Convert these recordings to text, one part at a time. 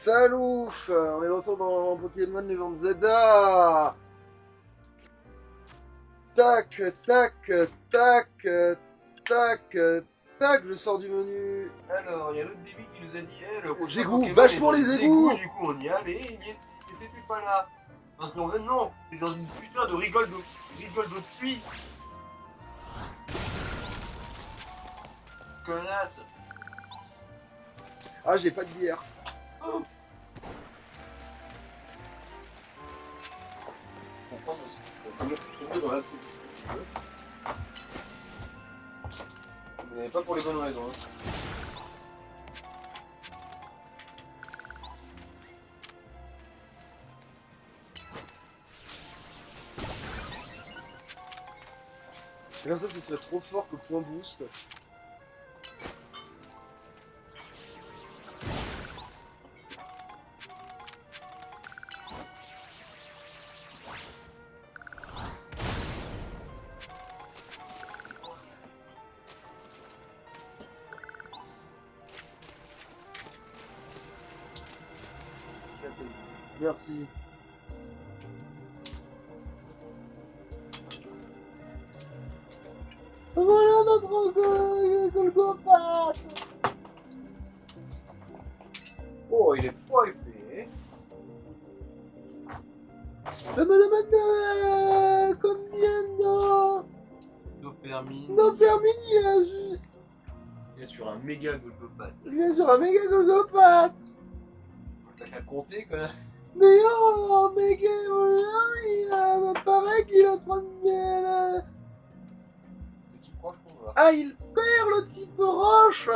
Salut, on est de retour dans Pokémon Legend Zelda. Tac, tac, tac, tac, tac, je sors du menu. Alors, il y a l'autre débit qui nous a dit le prochain égouts, Pokémon vachement est dans les égouts. Du coup, on y allait, et c'était pas là. Parce qu'en fait, non, c'est dans une putain de rigole de puits. Connasse. Ah, j'ai pas de bière. Oh. Comprendre, c'est mieux dans la truc. Mais pas pour les bonnes raisons. Hein. Et comme ça, ce serait trop fort que point boost. Merci. Voilà notre Golgotha. Oh, il est pas épais. Je me demande combien Dopamine. d'Opermine Il est sur un méga Golgopath. il est sur un méga Golgotha. T'as qu'à compter, connasse. D'ailleurs, en méga il paraît qu'il est en train de... Petit proche qu'on va. Ah, il perd le type roche.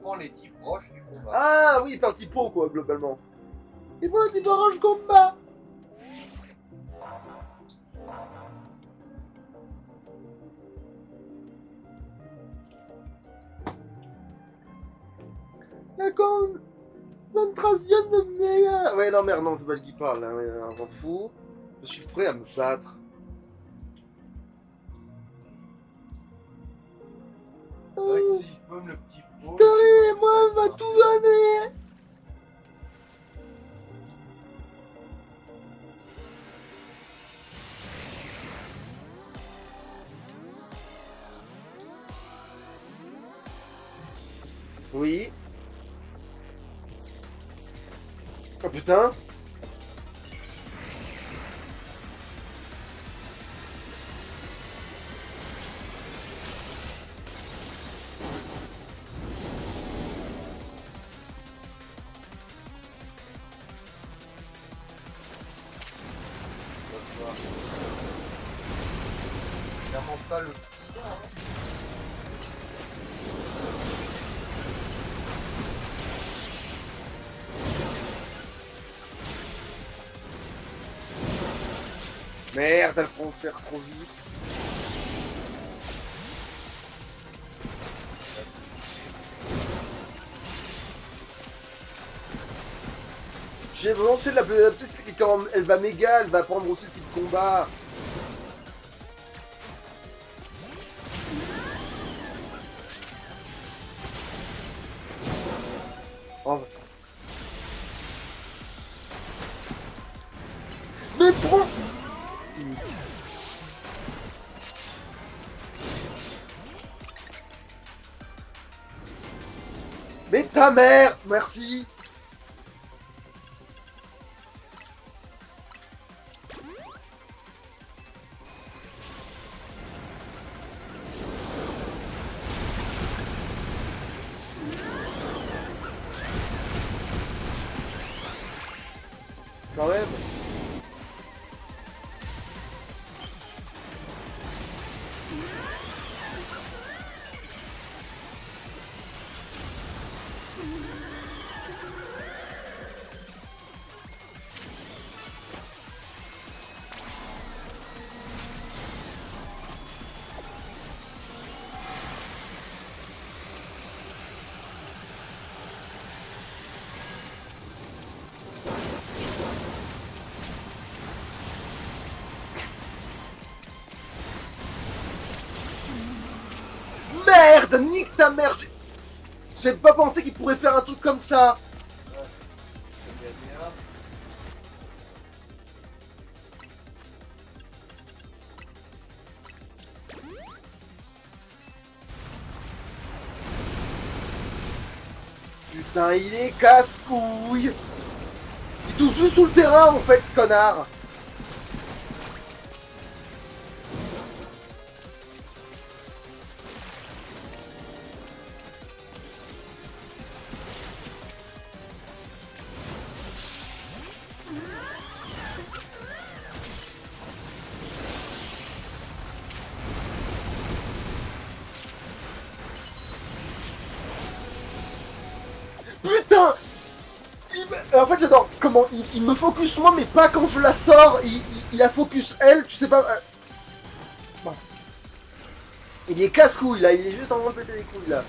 Prends les types proches et qu'on va. Ah oui, il perd le type pot, quoi, globalement. Il prend le type roche combat. La concentration de méga... Ouais, non, merde, non, c'est pas le qui parle, là, ouais, on s'en fout. Je suis prêt à me battre. Ouais, si je peux le petit pot. Terry et moi, on va tout donner. Oui. Oh putain. Clairement pas le. Merde, elles font faire trop vite. J'ai vraiment essayé de la plus adapter, c'est que quand elle va méga, elle va prendre aussi le type combat. Oh. Mais prends. Mais ta mère. Merci. Quand même. Merde, nique ta mère. J'ai pas pensé qu'il pourrait faire un truc comme ça. Putain, il est casse-couille. Il touche juste sous le terrain en fait, ce connard. Putain! En fait, j'adore comment il me focus moi, mais pas quand je la sors. Il la focus elle, tu sais pas. Bon. Il est casse-couille là, il est juste en train de péter les couilles là.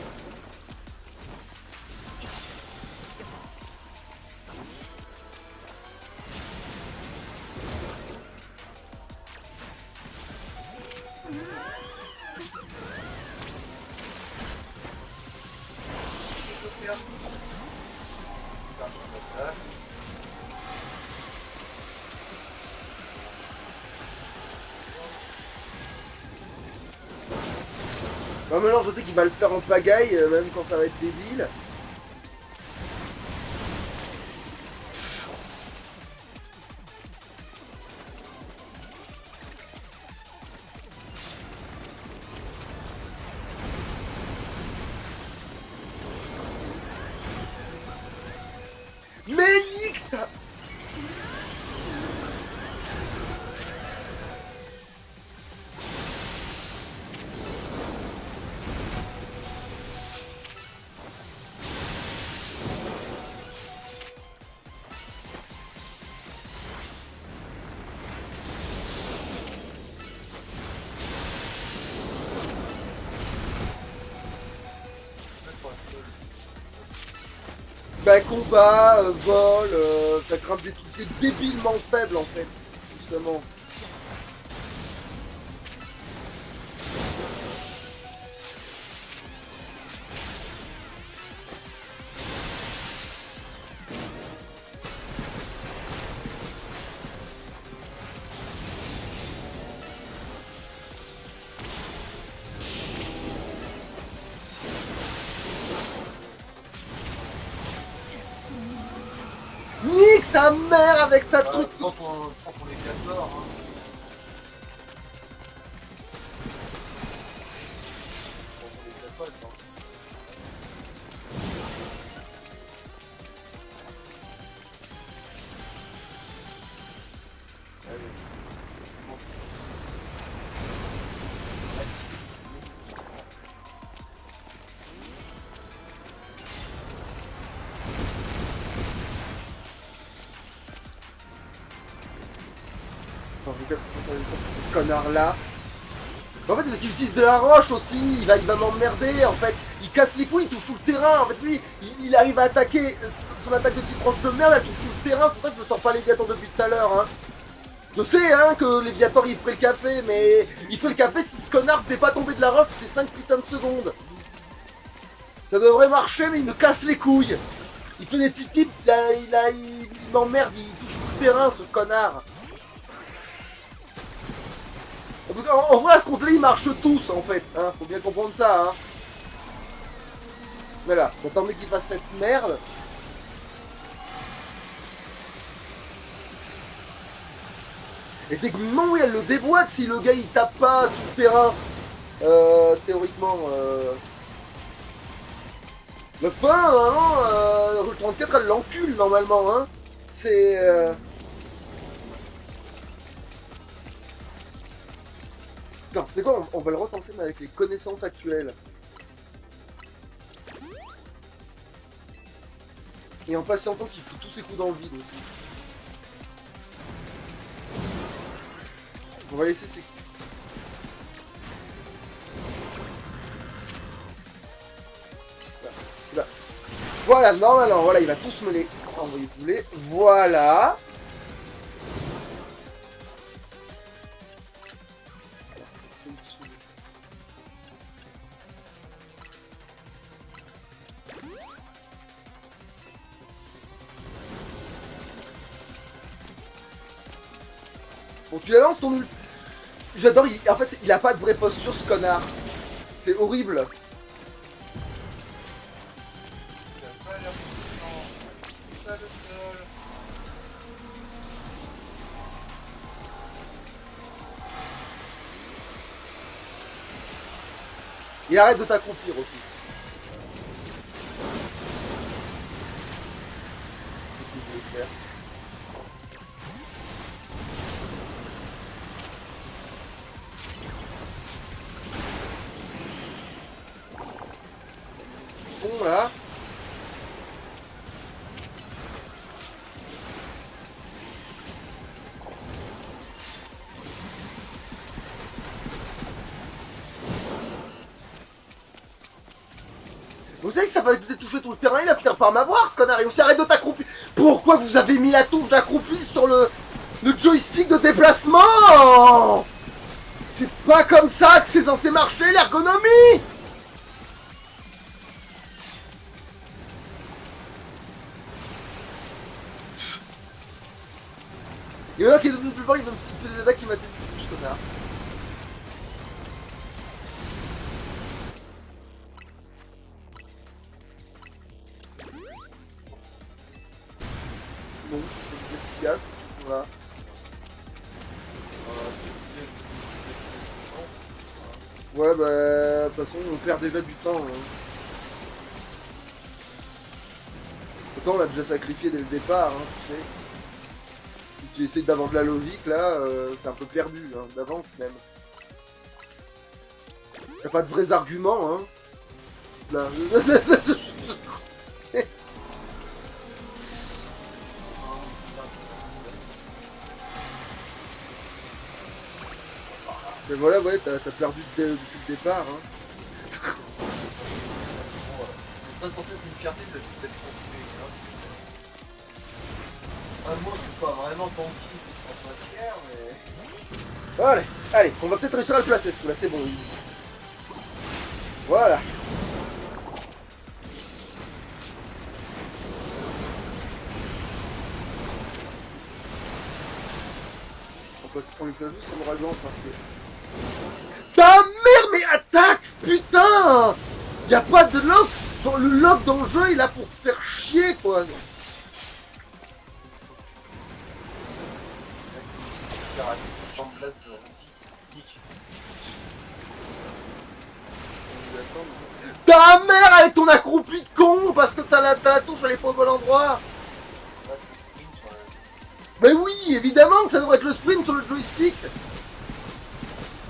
Bon, maintenant, je sais qu'il va le faire en pagaille, même quand ça va être débile. Mais nique ta... Bah combat, vol, ça grimpe des trucs débilement faibles en fait, justement. Nique ta mère avec ta truc. Quand on est bien fort, hein. Quand on est bien fort, hein. Enfin, je regarde ce connard là. En fait, c'est parce qu'il utilise de la roche aussi, il va m'emmerder en fait. Il casse les couilles, il touche sous le terrain. En fait, lui, il arrive à attaquer. Son attaque de petite tranche de merde, elle touche sous le terrain. C'est pour ça que je ne sors pas Léviathan depuis tout à l'heure. Hein. Je sais hein, que Léviathan il ferait le café, mais il fait le café si ce connard n'était pas tombé de la roche toutes les 5 putains de secondes. Ça devrait marcher, mais il me casse les couilles. Il fait des petits tips, il m'emmerde, il touche sous le terrain ce connard. En vrai, à ce compte-là, ils marchent tous, en fait. Hein, faut bien comprendre ça, hein. Voilà, j'attendais qu'il fasse cette merde. Et techniquement, oui, elle le déboîte si le gars, il tape pas tout le terrain. Théoriquement, Le pain, normalement, Rule 34, elle l'encule, normalement, hein. C'est... Non, c'est quoi, on va le retenter mais avec les connaissances actuelles. Et en patientant qu'il fout tous ses coups dans le vide aussi. On va laisser ses... Voilà, normalement, voilà, il va tous me les envoyer poulet. Voilà. Bon, tu la lances ton ult. J'adore, en fait, il a pas de vraie posture ce connard. C'est horrible. Ça a pas l'air le sol. Et arrête de t'accroupir aussi. Qu'est-ce que je voulais faire ? Bon là. Vous savez que ça va toucher tout le terrain, il va finir par m'avoir ce connard, et aussi arrête de t'accroupir. Pourquoi vous avez mis la touche d'accroupi sur le joystick de déplacement? C'est pas comme ça que c'est censé marcher l'ergonomie. Et là qui est devenu plus fort, il va me faire des attaques qui m'atteignent plus, ce connard. Bon, c'est efficace, voilà. Ouais, bah, de toute façon, on perd déjà du temps. Hein. Autant on l'a déjà sacrifié dès le départ, hein, tu sais. Si tu essaies d'avoir de la logique, là, c'est un peu perdu, hein, d'avance même. Y'a pas de vrais arguments, hein. Là. Mais voilà, ouais, t'as perdu depuis le départ, hein. C'est pas censé être une fierté d'être continué. Moi, je suis pas vraiment tanky en matière, mais. Allez, allez, on va peut-être réussir à le placer, ce coup-là, c'est bon. Voilà. On peut se prendre une place juste, ça m'aura le parce que... Ta mère, mais attaque, putain. Y'a pas de lock. Le lock dans le jeu, il est là pour faire chier, quoi. Ta mère avec ton accroupi de con parce que t'as la touche, elle est pas au bon endroit. Mais oui, évidemment que ça devrait être le sprint sur le joystick.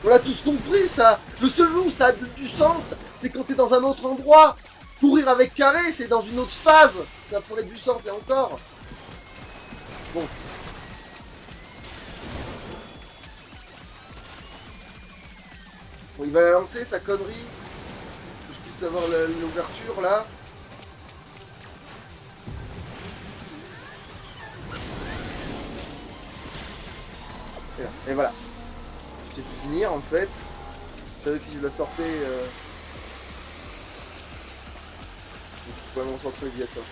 On l'a tous compris ça. Le seul où ça a du sens, c'est quand t'es dans un autre endroit. Courir avec carré, c'est dans une autre phase. Ça pourrait du sens et encore. Bon. Bon, il va la lancer, sa connerie. Que je puisse avoir l'ouverture là. Et voilà. Je t'ai pu finir en fait. Je savais que si je la sortais, je pouvais m'en sortir immédiatement.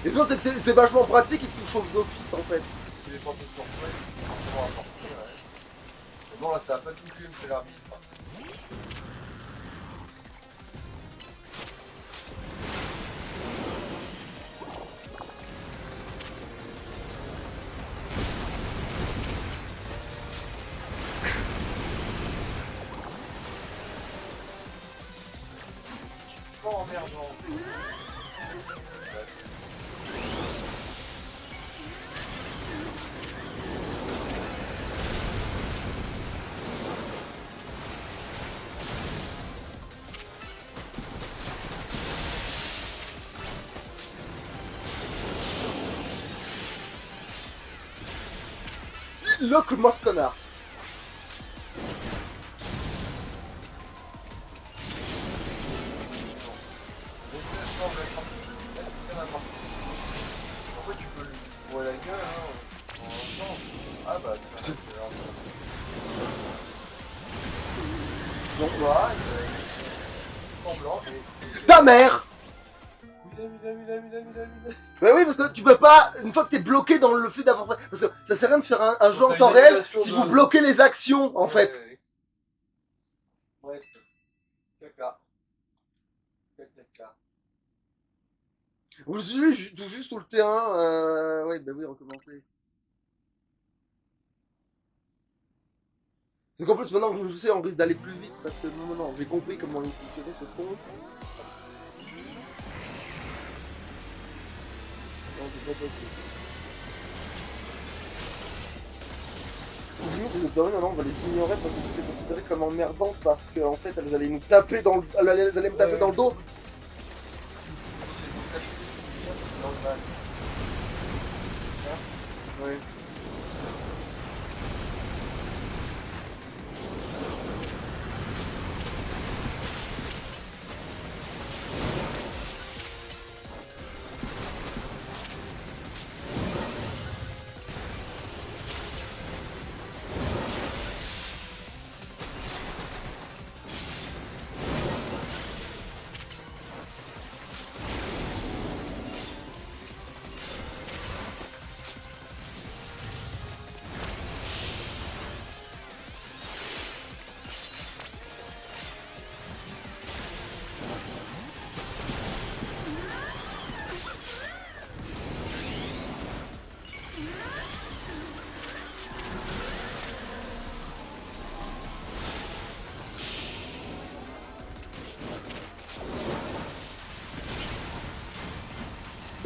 Et le truc c'est que c'est vachement pratique, il te chauffe d'office en fait. C'est des portes de surprise qui sont forcément apportées, ouais. Mais bon, là, ça a pas touché, monsieur l'arbitre. Pas emmerdant. Lock moi ce connard. Pourquoi tu peux lui boire la gueule, hein, en même temps. Ah bah, c'est donc voilà, semblant et... Ta mère. Mila. Bah oui, parce que tu peux pas, une fois que t'es bloqué dans le fait d'avoir... Parce que ça sert à rien de faire un jeu en temps réel si vous bloquez les actions, en fait. Ouais. Caca. Caca. Vous suivez tout juste sur le terrain. Ouais, bah oui, recommencer. C'est qu'en plus, maintenant que je sais, on risque d'aller plus vite parce que non, j'ai compris comment il fonctionnait ce pont. Non, c'est pas possible. Limite, les autorités, maintenant, on va les ignorer parce que je les considérer comme emmerdantes parce qu'en fait, elles allaient nous taper dans le... elles allaient me taper dans le dos. Ouais.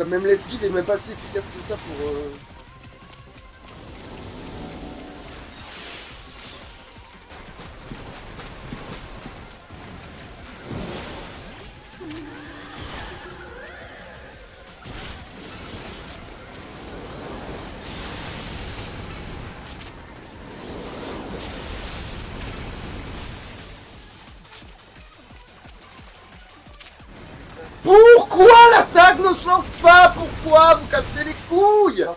Même l'esquive est même pas si efficace que ça pour... Pourquoi l'attaque ne se lance pas? Pourquoi vous cassez les couilles?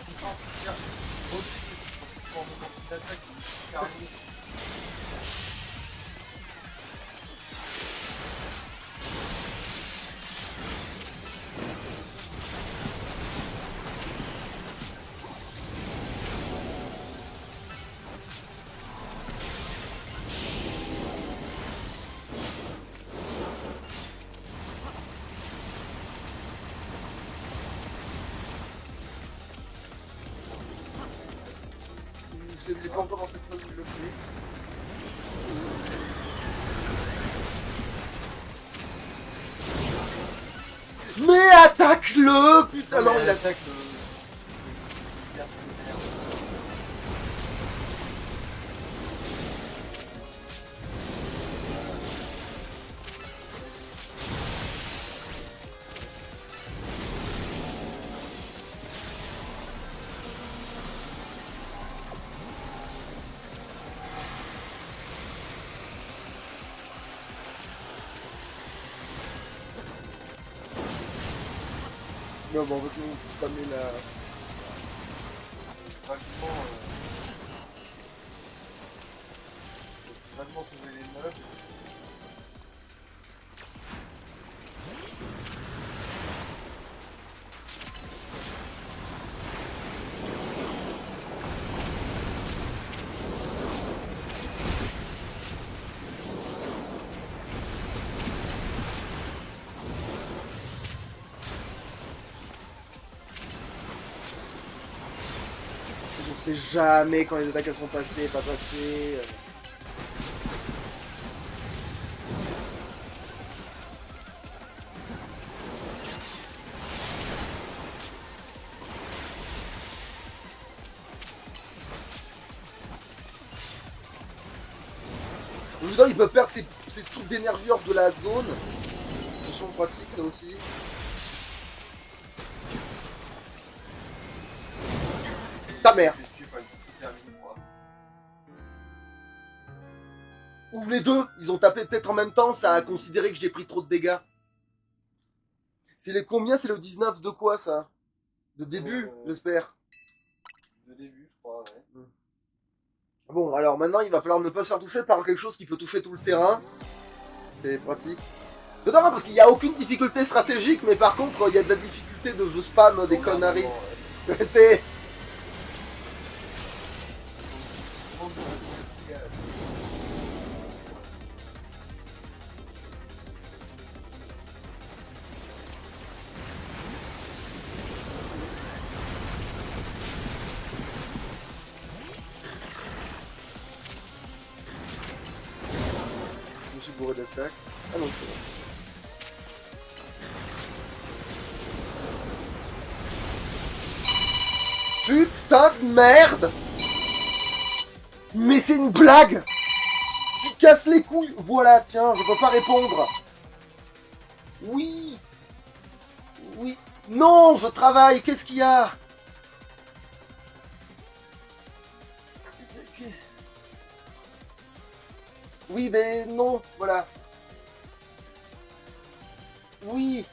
Vous savez pas encore dans cette phase où je le fais. Mais attaque-le, putain. Non, il attaque. Non, bon, on va tout tamer la... Vaguement sauver les meubles. Je sais jamais quand les attaques elles sont passées, pas passées. Évidemment, ils peuvent perdre ces trucs d'énergie hors de la zone. C'est sont pratique ça aussi. Ta mère. Ou les deux, ils ont tapé peut-être en même temps, ça a considéré que j'ai pris trop de dégâts. C'est les combien? C'est le 19 de quoi ça? De début, j'espère. De début, je crois, ouais. Bon, alors maintenant il va falloir ne pas se faire toucher par quelque chose qui peut toucher tout le terrain. C'est pratique. C'est dommage parce qu'il n'y a aucune difficulté stratégique, mais par contre il y a de la difficulté de je spam des conneries. C'est... suis bourré d'attaque. Ah non, c'est bon. Putain de merde! Mais c'est une blague! Tu casses les couilles! Voilà, tiens, je peux pas répondre! Oui! Oui! Non, je travaille! Qu'est-ce qu'il y a? Oui, mais non, voilà. Oui!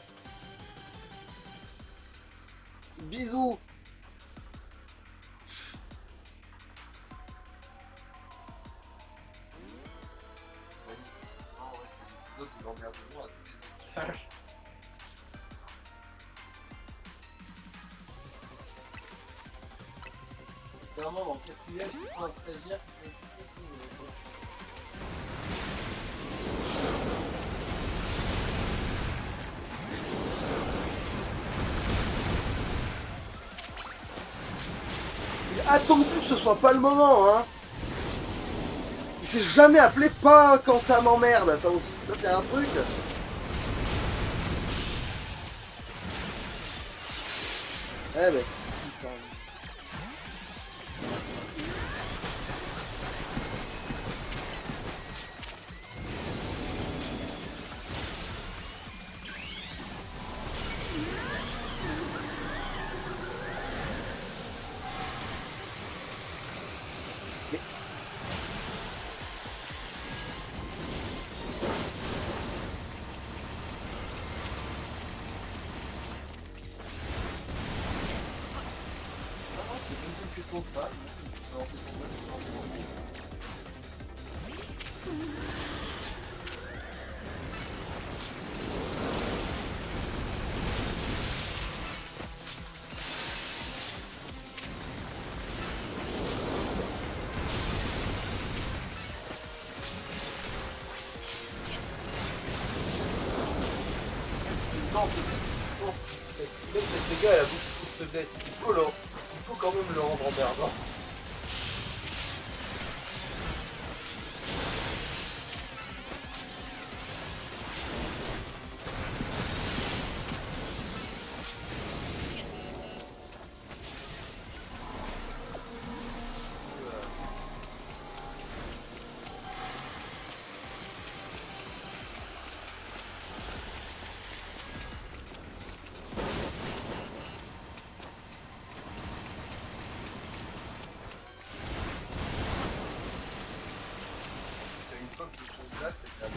Bisous! Non, ouais, c'est l'épisode où l'emmerdement a tué. Clairement, dans le quatrième, c'est pas un stagiaire qui fait tout ce J'ai attendu que ce soit pas le moment, hein! Il s'est jamais appelé pas quand ça m'emmerde, ça aussi, ça c'est un truc! Eh ben, putain. que ton pas, tu peux lancer ton jeu, tu peux lancer ton jeu. Non, cette dégâts, elle a beaucoup de faiblesse. Il faut quand même le rendre emmerdant. C'est une fois que je trouve là, c'est la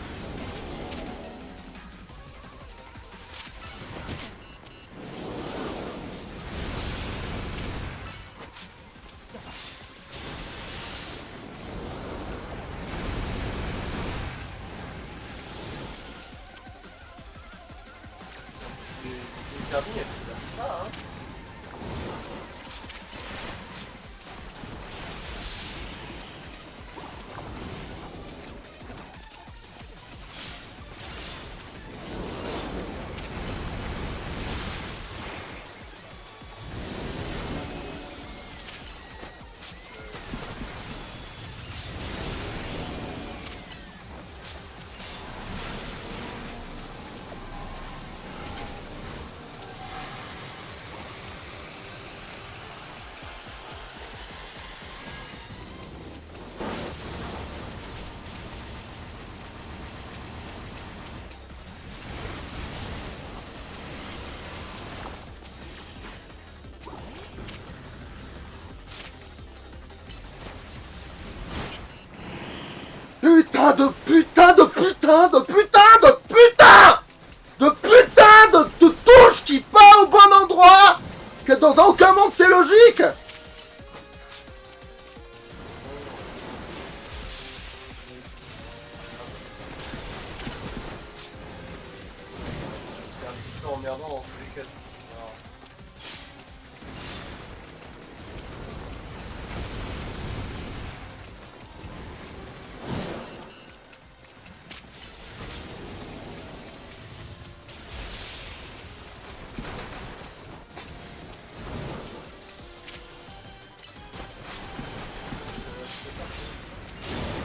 c'est terminé, c'est ça, hein. Putain de putain de putain de putain de putain de putain de touche qui pas au bon endroit, que dans aucun monde c'est logique. C'est un petit peu emmerdant dans tous les cas. Alors,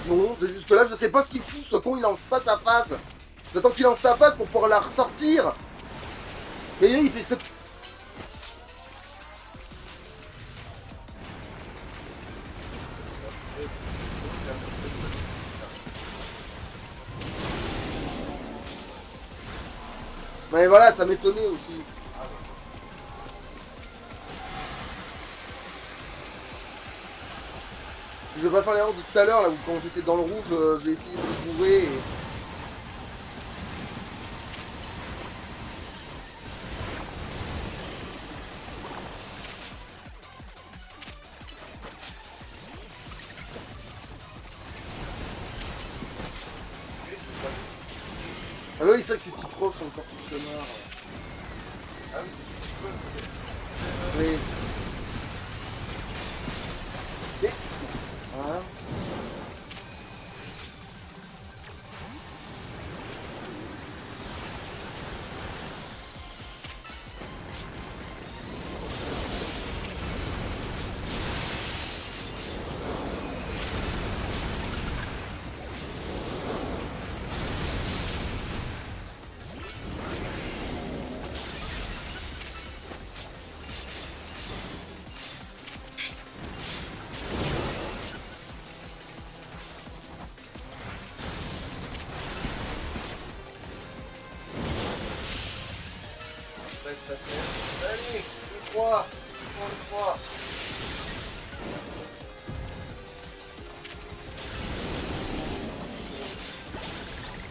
Non, Jusque là, je sais pas ce qu'il fout, ce con, il lance pas sa passe. J'attends qu'il lance sa passe pour pouvoir la ressortir. Mais lui, il fait ce... Mais voilà, ça m'étonnait aussi. Je vais pas faire l'erreur de tout à l'heure, là où quand j'étais dans le rouge, j'ai essayé de le trouver et... Ah oui, c'est vrai que ces petits profs sont encore plus connards. Ah oui, c'est petit peu. Oui. Mais... Voilà. Ouais, c'est pas ce allez, le 3. Le 3.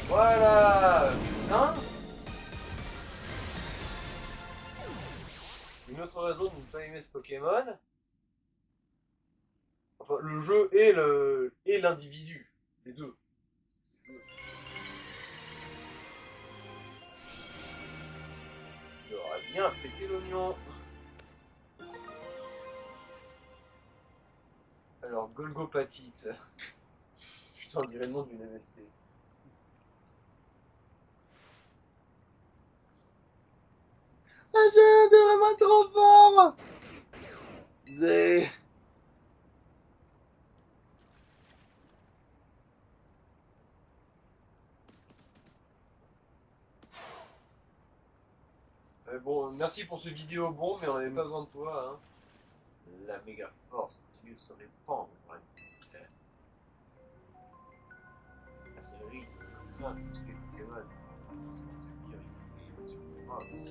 Voilà. Putain. Une autre raison de ne pas aimer ce Pokémon. Enfin, le jeu et l'individu. Les deux. Il aura bien pété l'oignon. Alors, Golgopatite. Putain, on dirait le nom d'une MST. Ah, j'ai vraiment trop fort. Zé. Bon, merci pour ce vidéo bon, mais on avait pas besoin de toi, hein. La méga force continue de se répandre dans la terre. La série plein de tous les Pokémon qui sont subir une émotion force.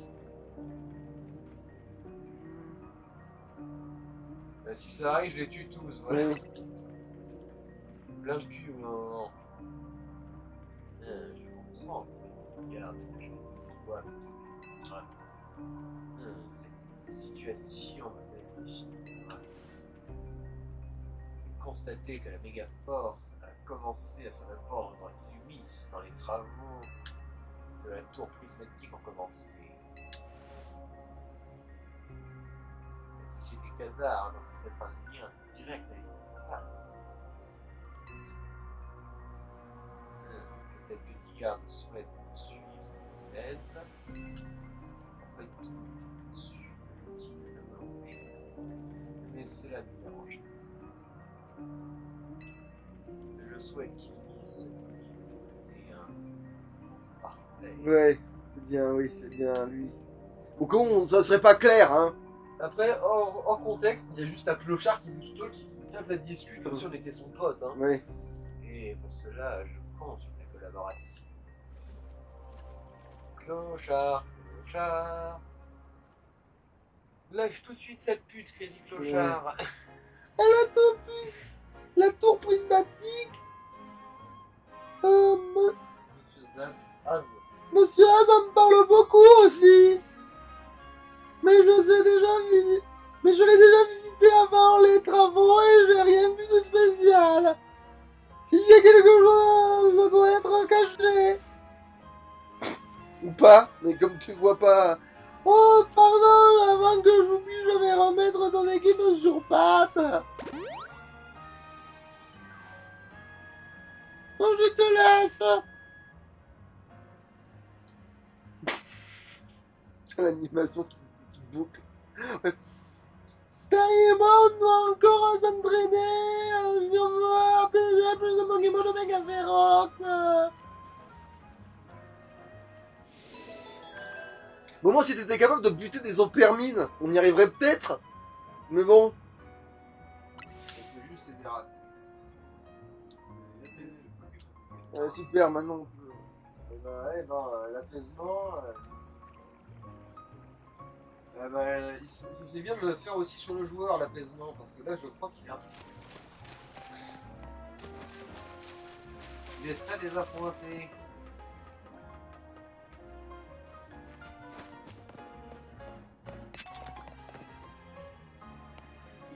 Bah, si ça arrive, je les tue tous, voilà. Oui. Plein de cul, non. Je comprends que si garde les choses toi cette situation m'a fait j'ai constaté que la méga force a commencé à se répandre dans l'Illumis quand les travaux de la tour prismatique ont commencé. La société Khazar a donc peut-être un lien direct avec l'espace. Peut-être que Zigard souhaite poursuivre cette hypothèse. Après tout, suit sa volonté. Mais cela nous dérange. Je souhaite qu'il lise ce un parfait. Ouais, c'est bien, oui, c'est bien, lui. Au con, ça serait pas clair, hein. Après, hors contexte, il y a juste un clochard qui nous stalk, qui tape la discute comme si on était son pote, hein. Oui. Et pour cela, je compte sur la collaboration. Clochard, clochard. Lâche tout de suite cette pute, Crazy Clochard. La tour prismatique. Monsieur Zab, Az. Monsieur Az en parle beaucoup aussi. Mais mais je l'ai déjà visité avant les travaux et j'ai rien vu de spécial. S'il y a quelque chose, ça doit être caché. Ou pas, mais comme tu vois pas... Oh, pardon, avant que j'oublie, je vais remettre ton équipe sur pattes. Oh, je te laisse. L'animation qui boucle. Ouais. Terry et moi, on doit encore s'entraîner. Si on veut apaiser plus de Pokémon de Mega Ferox. Bon, moi, si t'étais capable de buter des Opermines, on y arriverait peut-être. Mais bon. On peut juste les déraper. Super, maintenant on peut. L'apaisement. C'est bien de le faire aussi sur le joueur, l'apaisement, parce que là, je crois qu'il est un petit peu. Il est très désappointé.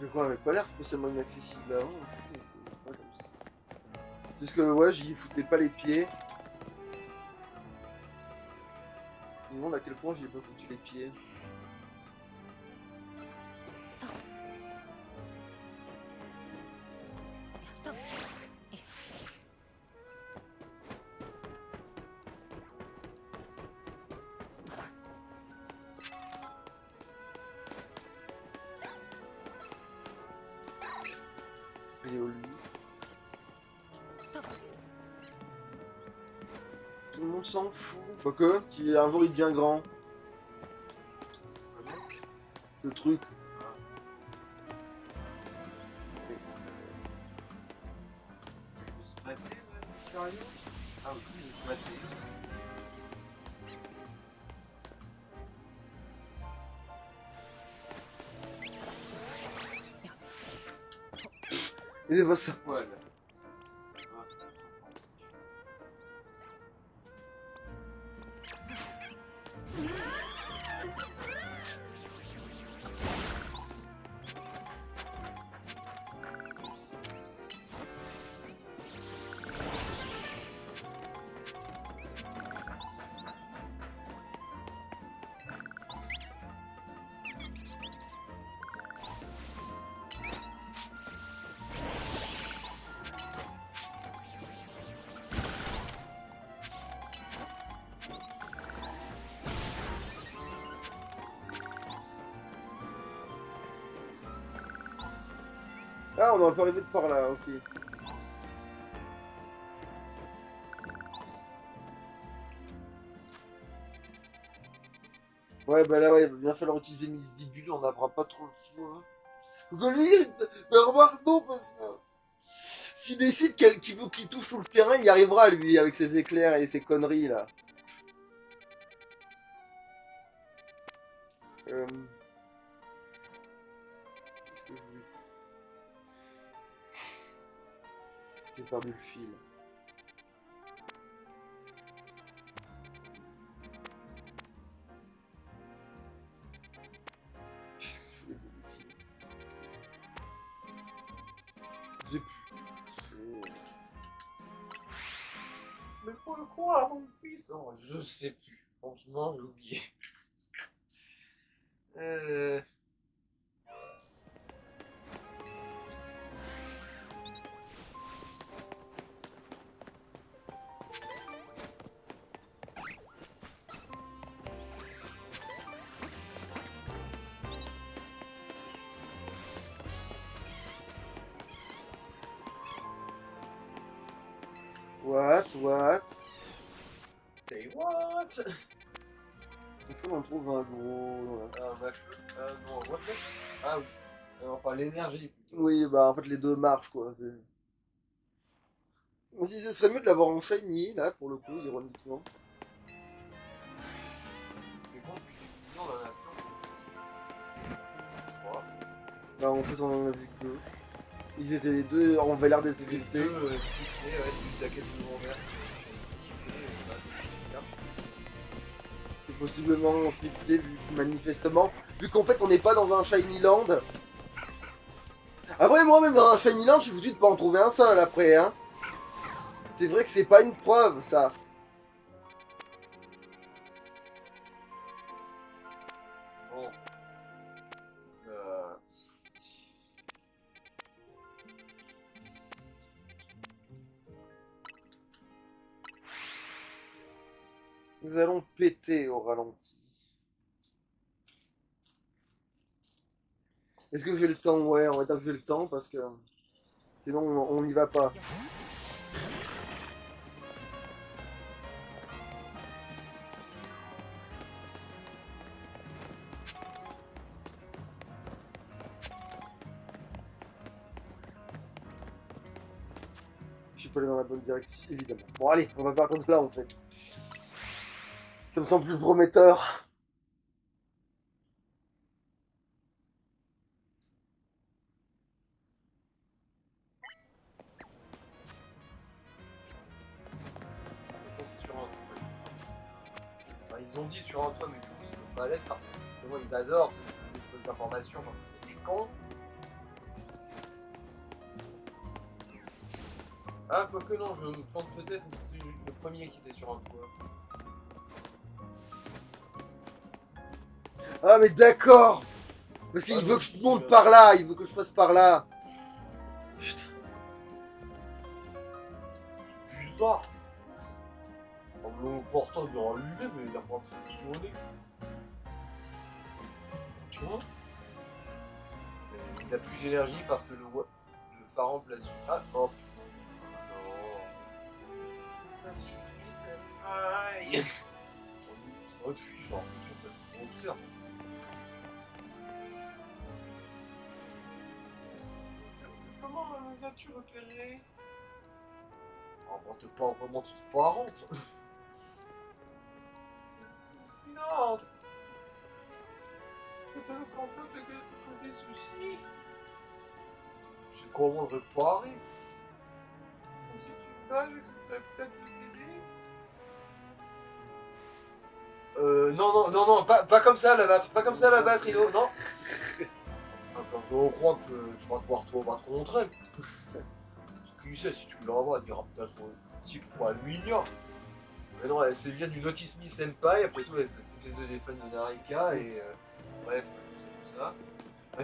Le coin avait pas l'air spécialement inaccessible avant. Pas comme ça. C'est juste que ouais, j'y foutais pas les pieds. Je me demande à quel point j'y ai pas foutu les pieds. Il est au lit. Tout le monde s'en fout. Quoique, si un jour il devient grand. Ce truc. Il peut se mater, ouais, sérieux? Ah oui, il peut se mater. Et c'est pas ça. Voilà. Ah, on aurait pas arrivé de par là, ok. Ouais, bah là, ouais, il va bien falloir utiliser Misdibule, on n'aura pas trop le choix. Faut que lui, mais remarque non, parce que s'il décide qu'il veut qu'il touche tout le terrain, il y arrivera, lui, avec ses éclairs et ses conneries, là. Qu'est-ce que je voulais... J'ai perdu le fil. Qu'est-ce que je voulais vous dire? J'ai plus. Mais pourquoi mon fils? Oh, je sais plus. Franchement, j'ai oublié. Euh... What? Say what? Est-ce qu'on en trouve un gros là? Un machin? Non, what? Ah oui. Enfin, l'énergie plutôt. Oui, bah en fait les deux marchent quoi. Mais si ce serait mieux de l'avoir en shiny là pour le coup, ironiquement. C'est bon, puis on en a plein. Trois. Bah en fait on en a vu que deux. Ils étaient les deux, on avait l'air d'être C'est les scriptés. deux scriptés, ouais, celui de la quête de l'envers. C'est possiblement scripté vu manifestement. Vu qu'en fait on n'est pas dans un shiny land. Après moi même dans un shiny land je suis foutu de pas en trouver un seul après hein. C'est vrai que c'est pas une preuve ça. Bon. Nous allons péter au ralenti. Est-ce que j'ai le temps? Ouais, on va dire que j'ai le temps parce que sinon on n'y va pas. Je suis pas allé dans la bonne direction, évidemment. Bon, allez, on va partir de là en fait. Ça me semble plus prometteur. De toute façon, c'est sur un toit. Enfin, ils ont dit sur un toit, mais ils ne peuvent pas l'être parce que justement, ils adorent les fausses informations parce que c'est piquant. Ah, quoique non, je me plante peut-être, c'est le premier qui était sur un toit. Ah mais d'accord. Parce qu'il Ah, veut non, que je monte par là, il veut que je passe par là. Putain. Bizarre. Le portable est allumé, mais il a pas fonctionné. Tu vois? Il a plus d'énergie parce que le phare remplace. Ah, hop. Non. Aïe. Ça aurait fui, genre, en hauteur. Comment nous as-tu repéré? Oh, bon, t'es pas vraiment transparente. Silence. C'est le content de te poser souci. Je sais comment le réparer. Si tu veux, j'essaierai peut-être de t'aider. Non, pas comme ça la battre, pas comme ça la battre, Ino, non. On croit que tu vas devoir te battre contre elle. Qui sait, si tu la vois, elle dira peut-être si pourquoi elle l'ignore. Mais non, elle vient du Notice Me Senpai, après tout, elle c'est toutes les deux des fans de Narika, et bref, c'est tout ça.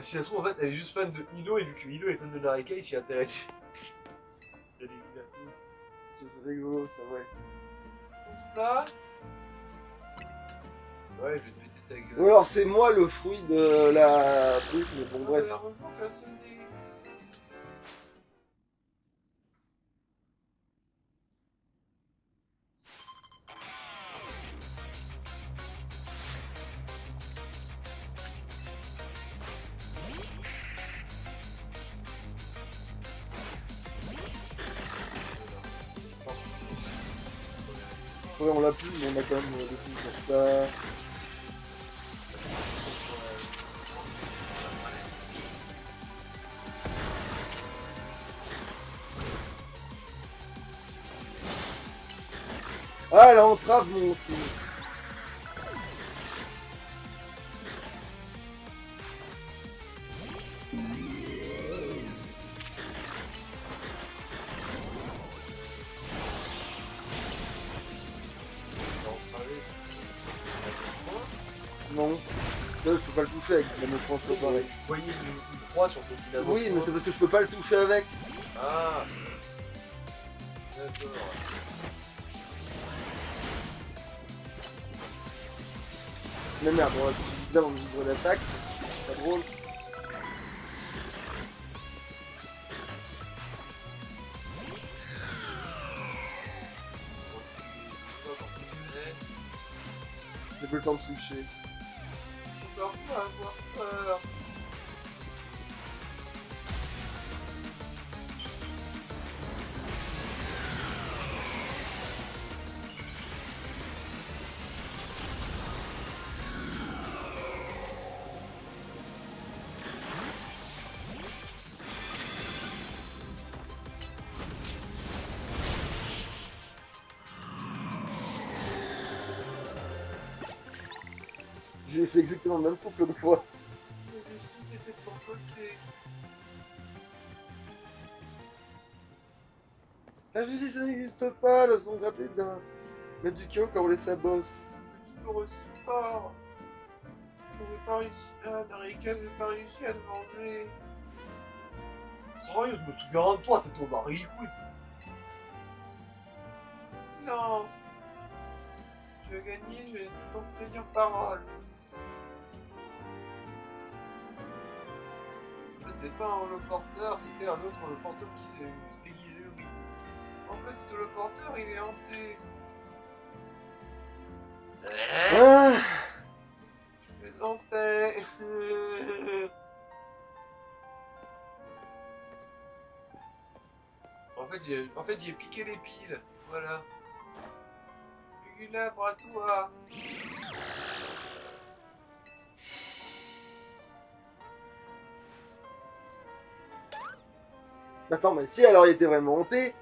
Si ça se trouve, en fait, elle est juste fan de Ino, et vu que Ino est fan de Narika, il s'y intéresse. C'est dégueulasse. Ça serait rigolo, ça, ouais. On se plaint. Ouais, je vais te péter ta gueule. Ou alors c'est moi le fruit de la truc, mais bon bref. Heureusement qu'elle a sonné. Ouais, on l'a plus, mais on a quand même des trucs pour ça. Ah, elle entrave mon truc. Non. Là, je peux pas le toucher avec la me pense pareil. Vous voyez une croix sur ton dynamo. Oui, mais c'est parce que je peux pas le toucher avec. Ah. D'accord. Mais merde, on va tout là dans le livre d'attaque. C'est pas drôle. J'ai pas le temps de switcher. On va pas avoir peur. J'ai fait exactement le même coup que l'autre fois. Mais si c'était pour côté. La justice ça n'existe pas, le son gratuit d'un maître du chaos quand on laisse sa bosse. C'est toujours aussi fort. J'ai pas réussi à Narika, j'ai pas réussi à le venger. Sérieux, je me souviens de toi, t'es ton mari, écoute. Silence. Je vais gagner, je vais donc tenir parole. fait, c'est pas un holoporteur, c'était un autre fantôme qui s'est déguisé, oui. En fait, ce holoporteur, il est hanté. Ah, Je plaisantais. En fait, j'ai piqué les piles. Voilà. Là, à toi. attends, mais si alors il était vraiment hanté.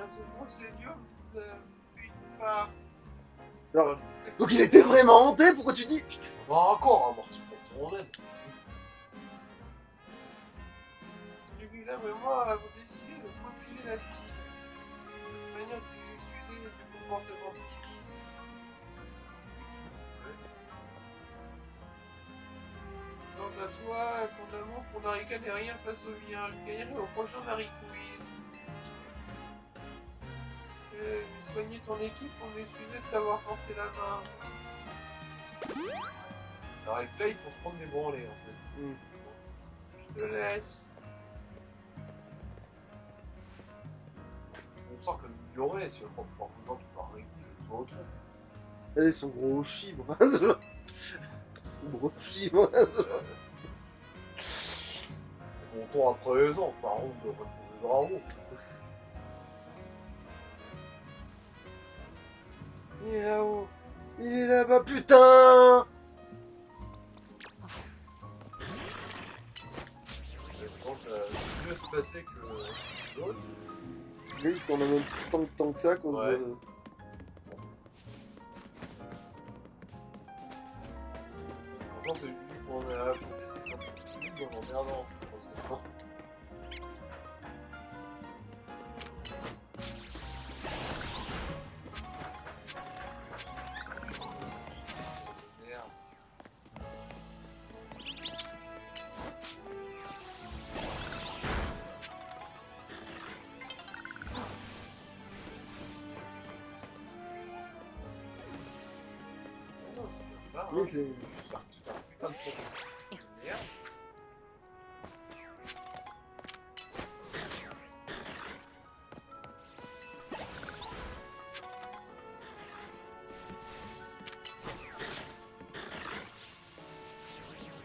Ce procédure vous a fait une farce. Alors, donc il était vraiment hanté, pourquoi tu dis? Putain. On va encore avoir ce pour ton aide. Là, mais moi, vous décidez de protéger la vie. C'est une manière d'excuser le comportement d'Ibis. Quant à toi, ton amour pour Narika n'est rien face au mien. Je gagnerai au prochain Marie Quiz. Soigner ton équipe pour m'excuser de t'avoir forcé la main. Alors avec là, il faut se prendre des branlées en fait. Je te laisse. On sent comme ignoré si on prend pouvoir besoin de parler, je vois autre. Allez, son gros chibre. Son gros chibre. Longtemps à présent, Pharaon de retrouver le dragon. Il est là-haut. Il est là-bas, putain. Je pense que ça va mieux se passer que l'autre. Oui, parce qu'on a même plus tant que ça. Qu'on Ouais. Pourtant, celui qu'on a affronté, c'est sensible en emmerdant. Parce que non. Merde. Non, c'est pas ça. Mais Hein. c'est. Faire tout un putain de chose. Merde.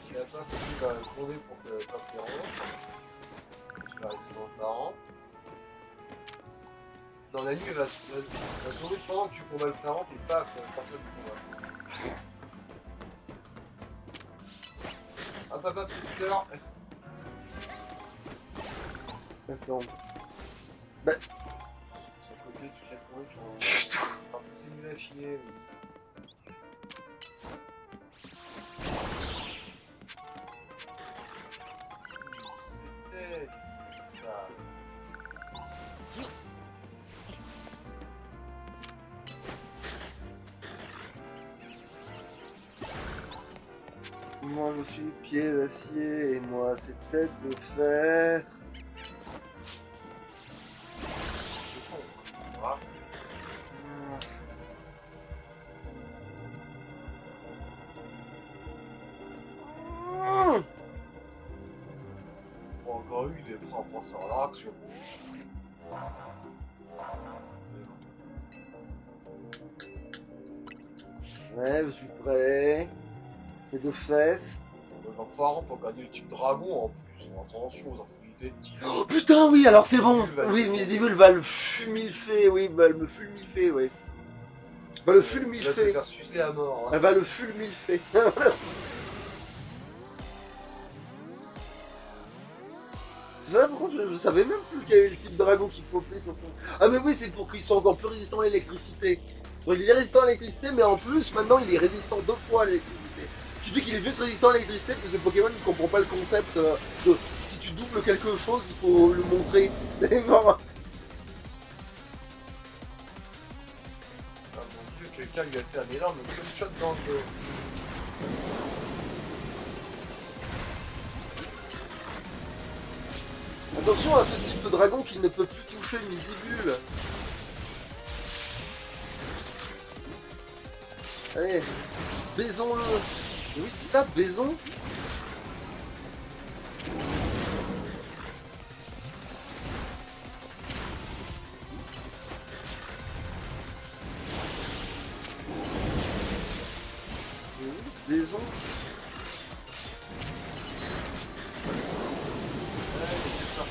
Il a pas fallu gronder pour que pas faire rentre. Il va arriver dans le parent. Dans la nuit, elle va tomber pendant que tu combats le parent, et paf, ça va sortir du combat. Hop, hop, hop, c'est tout à l'heure. Attends. Sur le côté, tu te laisses courir, parce que c'est nul à chier. C'était ça. Moi je suis pied d'acier et moi c'est tête de fer. C'est con. Voilà. Encore eu, il est prêt à passer à l'action. Ouais, je suis prêt. Les deux fesses. Le Pharaon pour gagner le type dragon en plus. Attention aux infinités de tigres. Oh putain, oui, alors c'est bon. Miss Evil va Oui, le- Miss Evil va le fulmilfer, oui, va le fulmilfer, oui. Va le Il va se fulmilfer. faire sucer à mort. Hein. Elle va le fulmilfer. Ça, par contre, je savais même plus qu'il y avait le type dragon qui popait sur son... Ah mais oui, c'est pour qu'ils soient encore plus résistants à l'électricité. Donc il est résistant à l'électricité, mais en plus, maintenant, il est résistant 2 fois à l'électricité. Ce qui fait qu'il est juste résistant à l'électricité, parce que Pokémon, il comprend pas le concept de... Si tu doubles quelque chose, il faut le montrer. C'est mort. Ah mon dieu, quelqu'un lui a fait un énorme shot dans le dos. Attention à ce type de dragon qui ne peut plus toucher Misibule. Allez, baisons-le. Oui, c'est ça, baison. Baison. Ouais, mais c'est ça.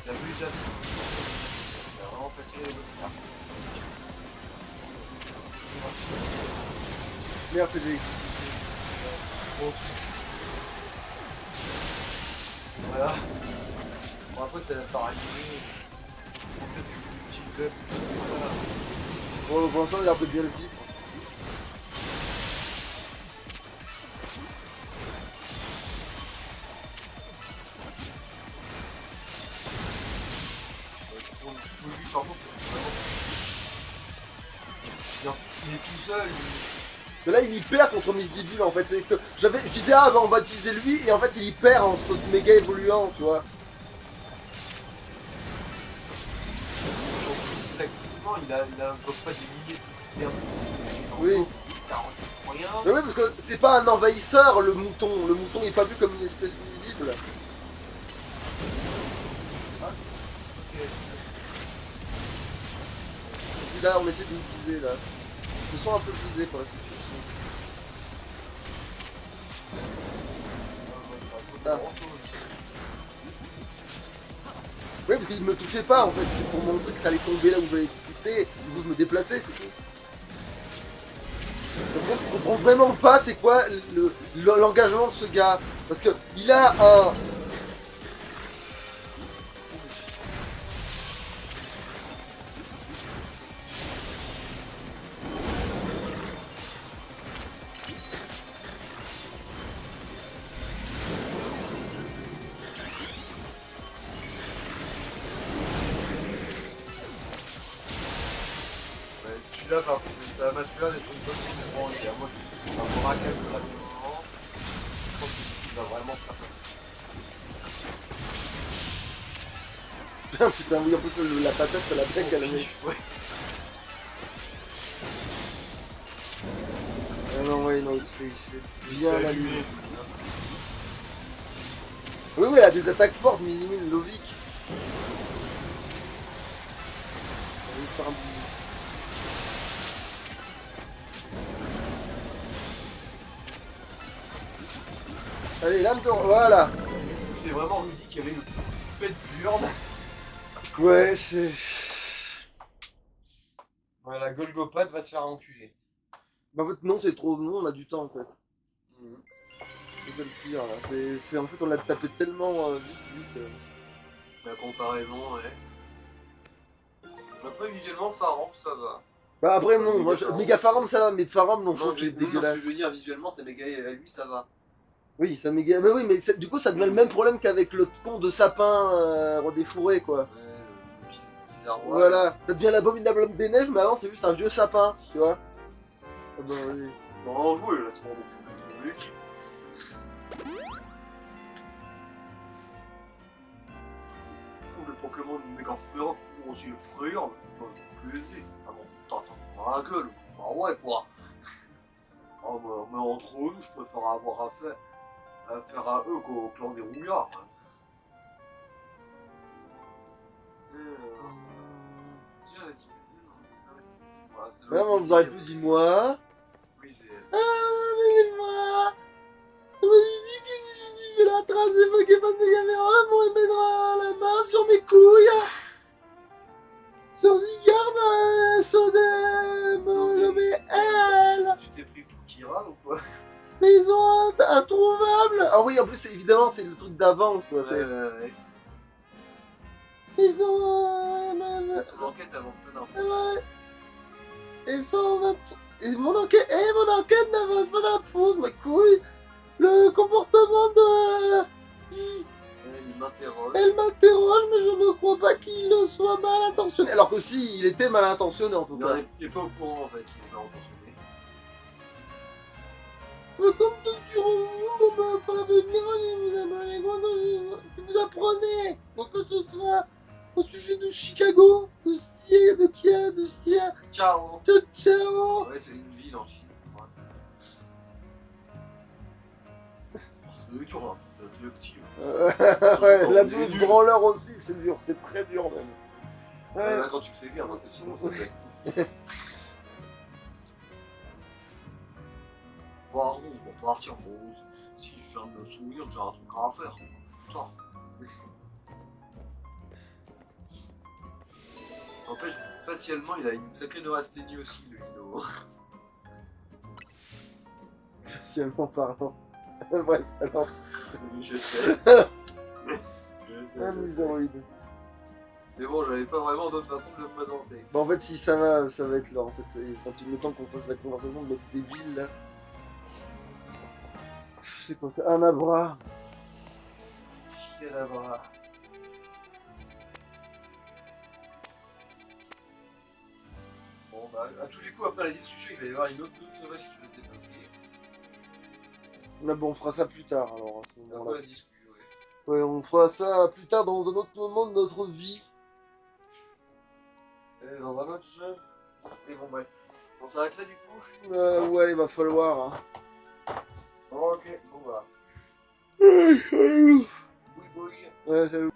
La mobilisation. Il a vraiment fatigué les autres. Merde, Cédric. Bon. Voilà. Bon, après, ça va faire animer. En fait, c'est du petit club. Voilà. Bon, pour l'instant, il a un peu bien le vivre. Pour lui, par contre, vraiment. Il est tout seul. Mais là, il y perd contre Miss Dibule en fait. C'est que je disais, ah, bah, on va utiliser lui, et en fait, il y perd en ce méga évoluant, tu vois. Tactiquement, il a pas des milliers de pertes. Oui. 40 moyens. Mais oui, parce que c'est pas un envahisseur, le mouton. Le mouton n'est pas vu comme une espèce nuisible. Ok. Et là, on essaie de nous viser, là. Ils sont un peu visés par la situation. Ah. Oui, parce qu'il me touchait pas en fait, c'est pour montrer que ça allait tomber là où j'allais quitter, du coup je me déplaçais, c'est tout. Donc, je comprends vraiment pas c'est quoi l'engagement de ce gars, parce que il a un... Celui-là, par contre, c'est la masculin des trucs possibles, mais bon, il y a moi qui suis un bon raquette rapidement. Je pense qu'il va vraiment faire ça. Putain, oui, en plus la patate, ça la bec à la main. Ouais. Ah non, ouais, non, il se fait bien la allumé. ligne. Oui, oui, elle a des attaques fortes, minimum Lovic. On va faire un petit- Allez, lame de... Voilà. C'est vraiment Rudy qui avait le pet d'urne. Ouais, c'est... Voilà, Golgopat va se faire enculer. Bah en fait, non, c'est trop... Non, on a du temps, en fait. C'est ça le pire, là. C'est... En fait, on l'a tapé tellement vite. La comparaison, ouais. Après, visuellement, Pharamp, ça va. Bah après, non, Méga moi, Pharamp. Méga Pharamp, ça va, mais Pharamp, non, je trouve que c'est non, dégueulasse. ce que je veux dire, visuellement, c'est méga, lui, ça va. Oui, ça méga... Mais oui, mais du coup, ça devient le même problème qu'avec le con de sapin redéfourré, quoi. Ouais, le petit arrois. Voilà, ça devient l'abominable homme des neiges, mais avant, c'est juste un vieux sapin, tu vois. Ah bah oui. Je vais en jouer, là, c'est pour mon public. Le Pokémon méga frère, pour aussi le frère, c'est plaisir. Ah bon, t'as la gueule. Ah ouais, quoi. Ah bah, mais entre nous, je préfère avoir affaire à eux qu'au clan des rouillards. Tiens, là, voilà, c'est le- Vraiment, vous auriez pu dire moi. Oui, c'est... Ah, moi. Je me suis dit que si je fais la trace des Pokémon de caméra, on mettra la main sur mes couilles. Sur Zygarde, sur des... Mais elle. Tu t'es pris pour Kira ou quoi? Mais ils ont un introuvable. Ah oui, en plus, évidemment, c'est le truc d'avant, quoi. Ouais. Ils ont... Son enquête avance peu d'un. Ouais. Et mon enquête n'avance pas d'un pouce, ma couille. Le comportement de... Les m'interroge. Elle m'interroge, mais je ne crois pas qu'il le soit mal intentionné. Alors que si, il était mal intentionné en tout cas. Il est pas au courant en fait qu'il est mal intentionné. Comme te dirons-vous, on va pas venir vous apprenez quoi si vous apprenez quoi que ce soit au sujet de Chicago, de Sia, de Kia, de Sia, Ciao. ciao ciao. Ouais, c'est une ville en Chine. Ouais. C'est dur là, l'intellective. Ouais, la douce branleur aussi, c'est dur, c'est très dur même. Ouais. Là quand tu le fais bien, parce que sinon ça peut être. Bon, on va partir. Bon, si je viens de me souvenir que j'ai un truc à faire. Putain. N'empêche, facialement, il a une sacrée neurasthénie aussi, le Hino. Facialement parlant. Bref, alors. Je sais. Un miséroïde. Mais bon, j'avais pas vraiment d'autre façon de le présenter. Bon, en fait, si ça va être là. En fait, quand le temps qu'on fasse la conversation de notre débile là. C'est quoi ça? Un abra. Là-bas. Bon, bah, à tous les coups, après la discussion, il va y avoir une autre sauvage qui va se débloquer. Mais bon, on fera ça plus tard alors. À ce moment-là. Après la discussion, ouais. Ouais, on fera ça plus tard dans un autre moment de notre vie. Et dans un autre jeu. Et bon, bref. On s'arrête là du coup. Ouais, il va falloir. Hein. Bon, ok, bon bah. Ouais, Oui, oui. salut.